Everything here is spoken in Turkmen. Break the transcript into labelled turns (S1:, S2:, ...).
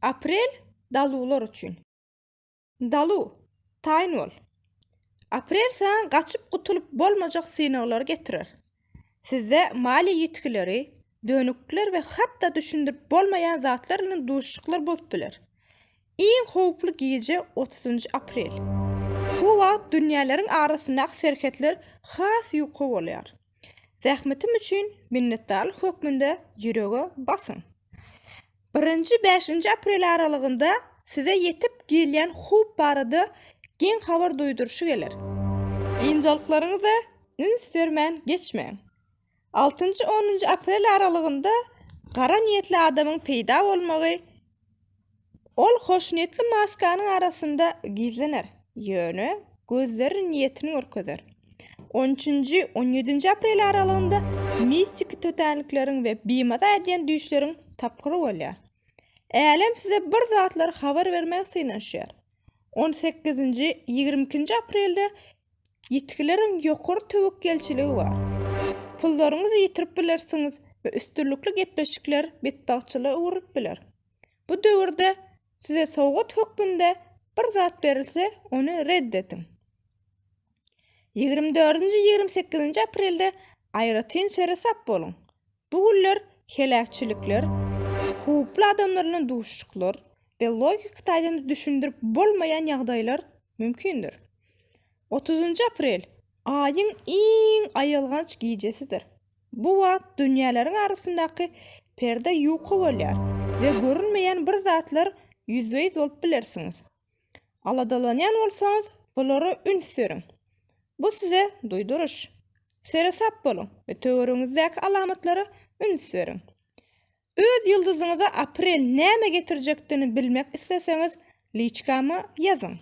S1: Aprel dalular üçün. Dalu, tayin ol. Aprel sana kaçıp kutulup bolmacak sinaglar getirir. Sizde mali yetkileri, dönükler ve hatta düşündürüp bolmayan zatlarının duşuklar bolup bilir. En howplu gece 30. Aprel. Bu wagt dünýälerin arasyndaky serketler has ýuka bolýar. Zähmetim üçin minnetdarlyk hökmünde ýürege basın. 1-5 Aprel aralygynda size yetip gelýän hup barada gen habar duýdurşy gelir. Injalyklaryňyza üns bermän geçmeň. 6-10 Aprel aralygynda gara niýetli adamyň peýda bolmagy ol hoşniýetli maskanyň arasynda gizlener. Ýöne gözleri niýetini görkezer. 13-17 Aprel aralygynda mistik tötänikleriň we bimada edýän düşleriň tapkyry bolýar. Älim size bir zatlar habar bermek synaşýar. 18-22 Aprelde ýetkileriň ýokary töwekkelçiligi bar. Pullaryňyzy ýitirip bilersiňiz we üstünlikli gepleşikler betbagçylygy urup biler. Bu döwürde size sowgat hökmünde bir zat berilse onu reddetin. 24-28 Aprelde aýratyn sere sap bolun. Bu günler helakçilikler, huply adamlaryň duşuşyklar we logik taýdan düşündirip bolmaýan ýagdaýlar mümkindir. 30 Aprel aýyň iň aýalganç gijesidir. Bu wagt dünýälerin arasyndaky perde ýuka bolýar we görünmeýän bir zatlar ýüzbeýiz bolup bilersiňiz. Aladalanyan bolsaňyz bulary üns beriň. Bu size duýduruş. Sere sap bolun we töwereňizdäki alamatlary üns beriň. Öz ýyldyzyňyza Aprel näme getirjekdigini bilmek isteseňiz, liçkama ýazyň.